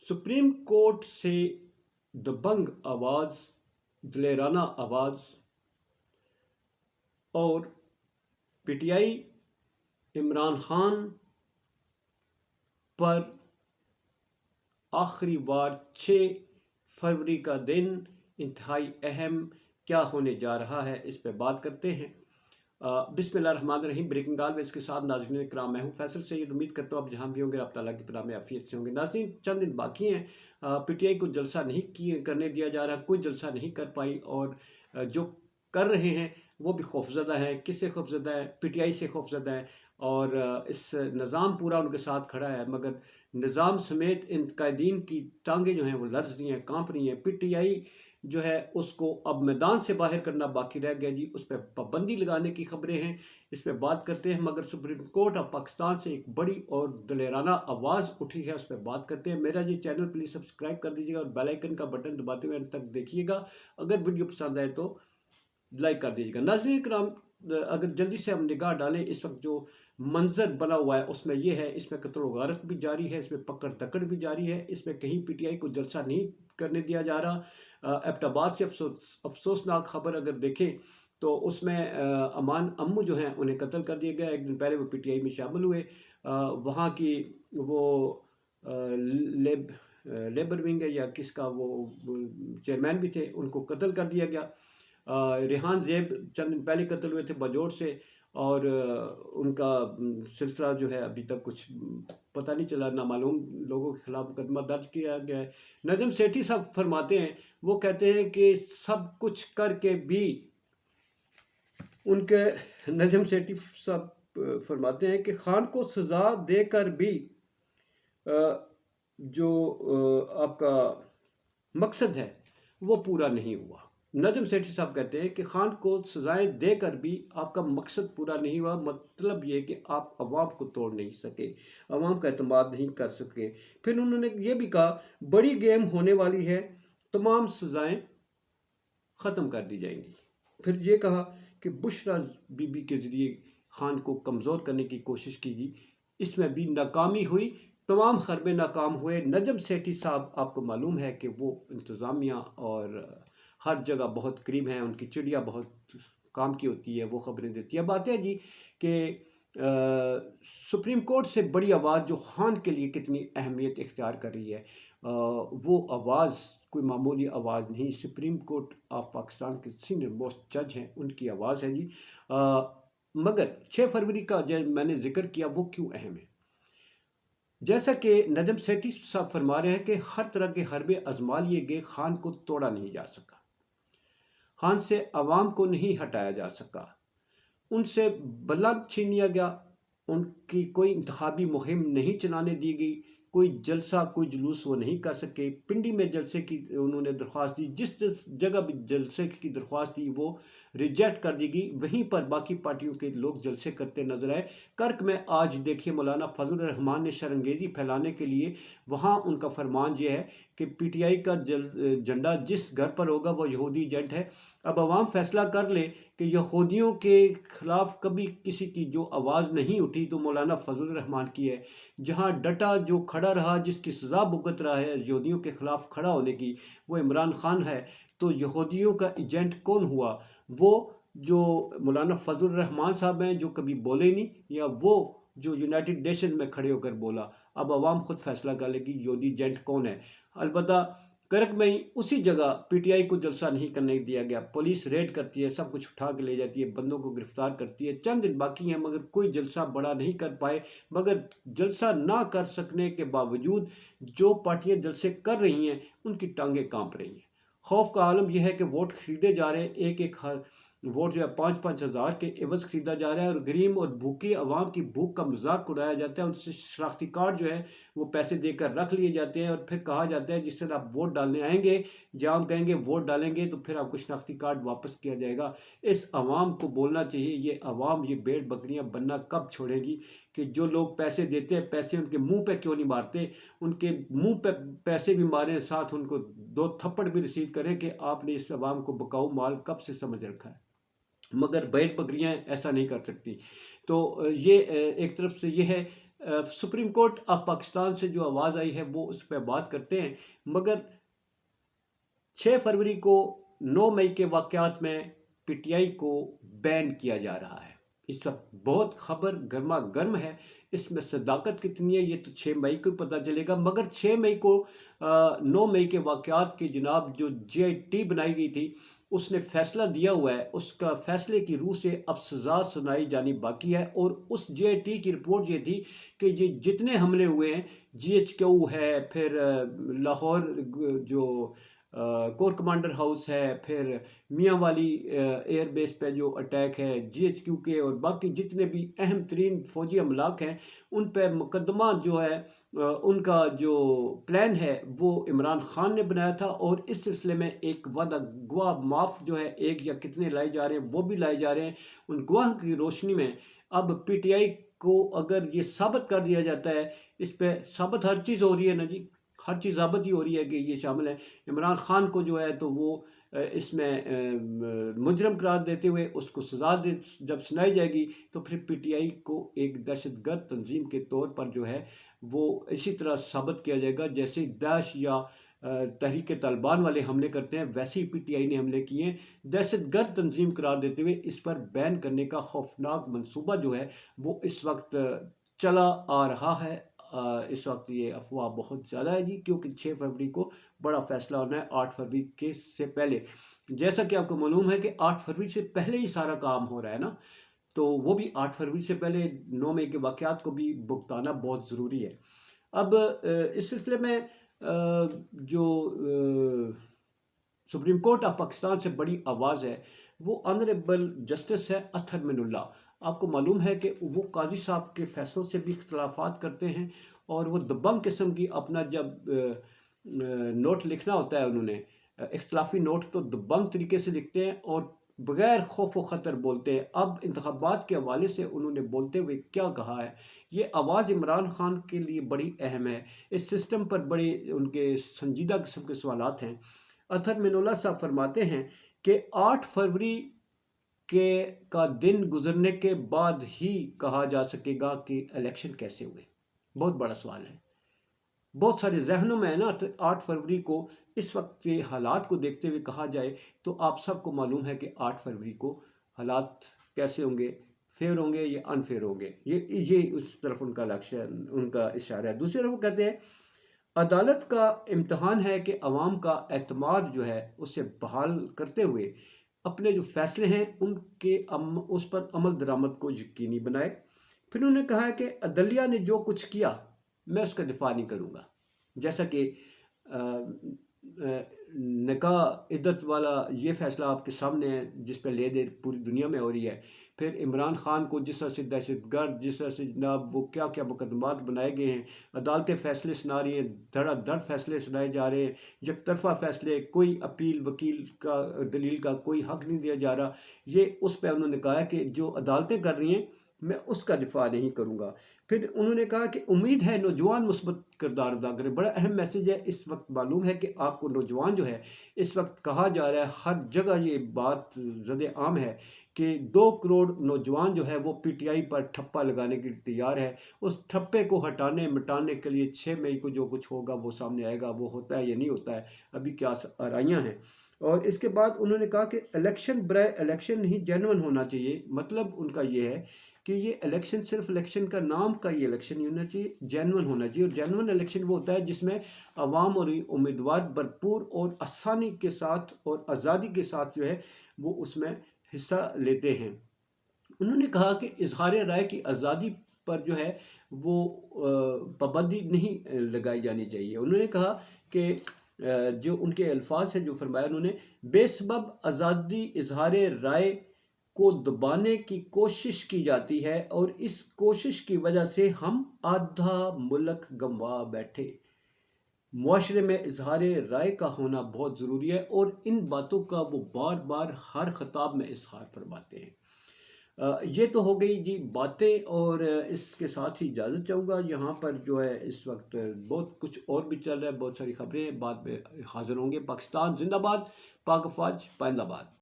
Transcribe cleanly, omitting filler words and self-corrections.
Supreme court سے دبنگ آواز، دلیرانہ آواز اور P T I Imran Khan پر آخری بار 6 فروری کا دن انتہائی اہم کیا ہونے جا رہا ہے، اس پہ بات کرتے ہیں۔ بسم اللہ الرحمن الرحیم۔ بریکنگ آلویز کے ساتھ ناظرین کرام، میں ہوں فیصل سید۔ امید کرتا ہوں آپ جہاں بھی ہوں گے آپ تعالیٰ کی پناہ میں عافیت سے ہوں گے۔ ناظرین، چند دن باقی ہیں، پی ٹی آئی کو جلسہ نہیں کرنے دیا جا رہا، کوئی جلسہ نہیں کر پائی، اور جو کر رہے ہیں وہ بھی خوفزدہ ہیں۔ کس سے خوفزدہ ہے؟ پی ٹی آئی سے خوفزدہ ہے، اور اس نظام پورا ان کے ساتھ کھڑا ہے، مگر نظام سمیت ان قائدین کی ٹانگیں جو ہیں وہ لرز رہی ہیں، کانپ رہی ہیں۔ پی ٹی آئی جو ہے اس کو اب میدان سے باہر کرنا باقی رہ گیا جی، اس پہ پابندی لگانے کی خبریں ہیں، اس پہ بات کرتے ہیں۔ مگر سپریم کورٹ آف پاکستان سے ایک بڑی اور دلیرانہ آواز اٹھی ہے، اس پہ بات کرتے ہیں۔ میرا یہ چینل پلیز سبسکرائب کر دیجیے گا اور بیل آئیکن کا بٹن دباتے ہوئے انت تک دیکھیے گا۔ اگر ویڈیو پسند آئے تو لائک کر دیجیے گا۔ ناظرین کرام، اگر جلدی سے ہم نگاہ ڈالیں، اس وقت جو منظر بنا ہوا ہے اس میں یہ ہے، اس میں قتل و غارت بھی جاری ہے، اس میں پکڑ دکڑ بھی جاری ہے، اس میں کہیں پی ٹی آئی کو جلسہ نہیں کرنے دیا جا رہا۔ ایبٹ آباد سے افسوسناک خبر اگر دیکھیں تو اس میں امان امو جو ہیں انہیں قتل کر دیا گیا۔ ایک دن پہلے وہ پی ٹی آئی میں شامل ہوئے، وہاں کی وہ لیبر ونگ ہے یا کس کا وہ چیئرمین بھی تھے، ان کو قتل کر دیا گیا۔ ریحان زیب چند دن پہلے قتل ہوئے تھے باجوڑ سے، اور ان کا سلسلہ جو ہے ابھی تک کچھ پتہ نہیں چلا، نامعلوم لوگوں کے خلاف مقدمہ درج کیا گیا ہے۔ نجم سیٹھی صاحب فرماتے ہیں، وہ کہتے ہیں کہ سب کچھ کر کے بھی نجم سیٹھی صاحب فرماتے ہیں کہ خان کو سزا دے کر بھی جو آپ کا مقصد ہے وہ پورا نہیں ہوا۔ نجم سیٹھی صاحب کہتے ہیں کہ خان کو سزائیں دے کر بھی آپ کا مقصد پورا نہیں ہوا، مطلب یہ کہ آپ عوام کو توڑ نہیں سکے، عوام کا اعتماد نہیں کر سکے۔ پھر انہوں نے یہ بھی کہا بڑی گیم ہونے والی ہے، تمام سزائیں ختم کر دی جائیں گی۔ پھر یہ کہا کہ بشرا بی بی کے ذریعے خان کو کمزور کرنے کی کوشش کی گئی، اس میں بھی ناکامی ہوئی، تمام حربے ناکام ہوئے۔ نجم سیٹھی صاحب آپ کو معلوم ہے کہ وہ انتظامیہ اور ہر جگہ بہت قریب ہیں، ان کی چڑیا بہت کام کی ہوتی ہے، وہ خبریں دیتی ہے۔ بات ہے جی کہ سپریم کورٹ سے بڑی آواز جو خان کے لیے کتنی اہمیت اختیار کر رہی ہے، وہ آواز کوئی معمولی آواز نہیں، سپریم کورٹ آف پاکستان کے سینئر موسٹ جج ہیں، ان کی آواز ہے جی۔ مگر 6 فروری کا جو میں نے ذکر کیا وہ کیوں اہم ہے؟ جیسا کہ نجم سیٹھی صاحب فرما رہے ہیں کہ ہر طرح کے حربے آزما لیے گئے، خان کو توڑا نہیں جا سکا، خان سے عوام کو نہیں ہٹایا جا سکا، ان سے بلند چھین لیا گیا، ان کی کوئی انتخابی مہم نہیں چلانے دی گئی، کوئی جلسہ کوئی جلوس وہ نہیں کر سکے۔ پنڈی میں جلسے کی انہوں نے درخواست دی، جس جگہ بھی جلسے کی درخواست دی وہ ریجیکٹ کر دی گئی، وہیں پر باقی پارٹیوں کے لوگ جلسے کرتے نظر آئے۔ کرک میں آج دیکھیے مولانا فضل الرحمان نے شرنگیزی پھیلانے کے لیے وہاں ان کا فرمان یہ ہے کہ پی ٹی آئی کا جھنڈا جس گھر پر ہوگا وہ یہودی ایجنٹ ہے۔ اب عوام فیصلہ کر لے کہ یہودیوں کے خلاف کبھی کسی کی جو آواز نہیں اٹھی تو مولانا فضل الرحمان کی ہے، جہاں ڈٹا جو کھڑا رہا، جس کی سزا بھگت رہا ہے یہودیوں کے خلاف کھڑا ہونے کی، وہ عمران خان ہے۔ تو یہودیوں کا ایجنٹ کون ہوا؟ وہ جو مولانا فضل الرحمان صاحب ہیں جو کبھی بولے نہیں، یا وہ جو یونائٹڈ نیشن میں کھڑے ہو کر بولا؟ اب عوام خود فیصلہ کر لے گی یہودی ایجنٹ کون ہے۔ البتہ کرک میں ہی اسی جگہ پی ٹی آئی کو جلسہ نہیں کرنے دیا گیا، پولیس ریڈ کرتی ہے، سب کچھ اٹھا کے لے جاتی ہے، بندوں کو گرفتار کرتی ہے۔ چند دن باقی ہیں مگر کوئی جلسہ بڑا نہیں کر پائے، مگر جلسہ نہ کر سکنے کے باوجود جو پارٹیاں جلسے کر رہی ہیں ان کی ٹانگیں کانپ رہی ہیں۔ خوف کا عالم یہ ہے کہ ووٹ خریدے جا رہے ہیں، ایک ایک ووٹ جو ہے 5-5 ہزار کے عوض خریدا جا رہا ہے، اور غریب اور بھوکے عوام کی بھوک کا مذاق اڑایا جاتا ہے، ان سے شناختی کارڈ جو ہے وہ پیسے دے کر رکھ لیے جاتے ہیں، اور پھر کہا جاتا ہے جس طرح آپ ووٹ ڈالنے آئیں گے، جہاں ہم کہیں گے ووٹ ڈالیں گے تو پھر آپ کو شناختی کارڈ واپس کیا جائے گا۔ اس عوام کو بولنا چاہیے، یہ عوام یہ بھیڑ بکریاں بننا کب چھوڑے گی کہ جو لوگ پیسے دیتے ہیں پیسے ان کے منہ پہ کیوں نہیں مارتے، ان کے منہ پہ پیسے بھی ماریں، ساتھ ان کو 2 تھپڑ بھی رسید کریں کہ آپ نے اس عوام کو بکاؤ مال کب سے سمجھ رکھا ہے۔ مگر بھیڑ بکریاں ایسا نہیں کر سکتی۔ تو یہ ایک طرف سے یہ ہے، سپریم کورٹ آف پاکستان سے جو آواز آئی ہے وہ اس پہ بات کرتے ہیں، مگر 6 فروری کو 9 مئی کے واقعات میں پی ٹی آئی کو بین کیا جا رہا ہے۔ اس وقت بہت خبر گرما گرم ہے، اس میں صداقت کتنی ہے یہ تو 6 مئی کو پتہ چلے گا، مگر 6 مئی کو 9 مئی کے واقعات کی جناب جو جے آئی ٹی بنائی گئی تھی اس نے فیصلہ دیا ہوا ہے، اس کا فیصلے کی روح سے اب سزا سنائی جانی باقی ہے، اور اس جے آئی ٹی کی رپورٹ یہ تھی کہ یہ جتنے حملے ہوئے ہیں، جی ایچ کیو ہے، پھر لاہور جو کور کمانڈر ہاؤس ہے، پھر میاں والی ایئر بیس پہ جو اٹیک ہے، جی ایچ کیو کے اور باقی جتنے بھی اہم ترین فوجی املاک ہیں ان پہ مقدمہ جو ہے ان کا جو پلان ہے وہ عمران خان نے بنایا تھا، اور اس سلسلے میں ایک وعدہ گواہ معاف جو ہے ایک یا کتنے لائے جا رہے ہیں وہ بھی لائے جا رہے ہیں۔ ان گواہ کی روشنی میں اب پی ٹی آئی کو اگر یہ ثابت کر دیا جاتا ہے، اس پہ ثابت ہر چیز ہو رہی ہے نا جی، ہر چیز ثابت ہی ہو رہی ہے کہ یہ شامل ہے۔ عمران خان کو جو ہے تو وہ اس میں مجرم قرار دیتے ہوئے اس کو سزا جب سنائی جائے گی تو پھر پی ٹی آئی کو ایک دہشت گرد تنظیم کے طور پر جو ہے وہ اسی طرح ثابت کیا جائے گا جیسے داعش یا تحریک طالبان والے حملے کرتے ہیں، ویسے ہی پی ٹی آئی نے حملے کیے ہیں۔ دہشت گرد تنظیم قرار دیتے ہوئے اس پر بین کرنے کا خوفناک منصوبہ جو ہے وہ اس وقت چلا آ رہا ہے۔ اس وقت یہ افواہ بہت زیادہ ہے جی، کیونکہ 6 فروری کو بڑا فیصلہ ہونا ہے 8 فروری کے سے پہلے، جیسا کہ آپ کو معلوم ہے کہ 8 فروری سے پہلے ہی سارا کام ہو رہا ہے نا، تو وہ بھی 8 فروری سے پہلے 9 مئی کے واقعات کو بھی بھگتانا بہت ضروری ہے۔ اب اس سلسلے میں جو سپریم کورٹ آف پاکستان سے بڑی آواز ہے وہ آنریبل جسٹس ہے اطہر من اللہ۔ آپ کو معلوم ہے کہ وہ قاضی صاحب کے فیصلوں سے بھی اختلافات کرتے ہیں، اور وہ دبنگ قسم کی اپنا جب نوٹ لکھنا ہوتا ہے انہوں نے اختلافی نوٹ تو دبنگ طریقے سے لکھتے ہیں اور بغیر خوف و خطر بولتے ہیں۔ اب انتخابات کے حوالے سے انہوں نے بولتے ہوئے کیا کہا ہے، یہ آواز عمران خان کے لیے بڑی اہم ہے، اس سسٹم پر بڑے ان کے سنجیدہ قسم کے سوالات ہیں۔ اطہر من اللہ صاحب فرماتے ہیں کہ 8 فروری کا دن گزرنے کے بعد ہی کہا جا سکے گا کہ الیکشن کیسے ہوئے۔ بہت بڑا سوال ہے، بہت سارے ذہنوں میں ہے نا۔ 8 فروری کو اس وقت کے حالات کو دیکھتے ہوئے کہا جائے تو آپ سب کو معلوم ہے کہ 8 فروری کو حالات کیسے ہوں گے، فیئر ہوں گے یا انفیئر ہوں گے، یہ اس طرف ان کا الیکشن ان کا اشارہ ہے۔ دوسری طرف وہ کہتے ہیں عدالت کا امتحان ہے کہ عوام کا اعتماد جو ہے اسے بحال کرتے ہوئے اپنے جو فیصلے ہیں ان کے اس پر عمل درآمد کو یقینی بنائے۔ پھر انہوں نے کہا ہے کہ عدلیہ نے جو کچھ کیا میں اس کا دفاع نہیں کروں گا، جیسا کہ نکاح عدت والا یہ فیصلہ آپ کے سامنے ہے جس پہ لے دے پوری دنیا میں ہو رہی ہے۔ پھر عمران خان کو جس طرح سے دہشت گرد، جس طرح سے جناب وہ کیا کیا مقدمات بنائے گئے ہیں، عدالتیں فیصلے سنا رہی ہیں، دھڑا دھڑ فیصلے سنائے جا رہے ہیں، یک طرفہ فیصلے، کوئی اپیل وکیل کا دلیل کا کوئی حق نہیں دیا جا رہا۔ یہ اس پہ انہوں نے کہا کہ جو عدالتیں کر رہی ہیں میں اس کا دفاع نہیں کروں گا۔ پھر انہوں نے کہا کہ امید ہے نوجوان مثبت کردار ادا کریں، بڑا اہم میسیج ہے اس وقت۔ معلوم ہے کہ آپ کو نوجوان جو ہے اس وقت کہا جا رہا ہے، ہر جگہ یہ بات زد عام ہے کہ 2 کروڑ نوجوان جو ہے وہ پی ٹی آئی پر ٹھپا لگانے کے لیے تیار ہے۔ اس ٹھپے کو ہٹانے مٹانے کے لیے 6 مئی کو جو کچھ ہوگا وہ سامنے آئے گا، وہ ہوتا ہے یا نہیں ہوتا ہے ابھی کیا آرائیاں ہیں۔ اور اس کے بعد انہوں نے کہا کہ الیکشن برائے الیکشن نہیں جینون ہونا چاہیے، مطلب ان کا یہ ہے کہ یہ الیکشن صرف الیکشن کا نام کا یہ الیکشن نہیں ہونا چاہیے، جینون ہونا چاہیے۔ اور جینون الیکشن وہ ہوتا ہے جس میں عوام اور امیدوار بھرپور اور آسانی کے ساتھ اور آزادی کے ساتھ جو ہے وہ اس میں حصہ لیتے ہیں۔ انہوں نے کہا کہ اظہار رائے کی آزادی پر جو ہے وہ پابندی نہیں لگائی جانی چاہیے۔ انہوں نے کہا کہ جو ان کے الفاظ ہیں جو فرمایا انہوں نے، بے سبب آزادی اظہار رائے کو دبانے کی کوشش کی جاتی ہے اور اس کوشش کی وجہ سے ہم آدھا ملک گنوا بیٹھے۔ معاشرے میں اظہار رائے کا ہونا بہت ضروری ہے، اور ان باتوں کا وہ بار بار ہر خطاب میں اظہار فرماتے ہیں۔ یہ تو ہو گئی جی باتیں، اور اس کے ساتھ ہی اجازت چاہوں گا۔ یہاں پر جو ہے اس وقت بہت کچھ اور بھی چل رہا ہے، بہت ساری خبریں بعد میں حاضر ہوں گے۔ پاکستان زندہ باد، پاک افواج پائندہ باد۔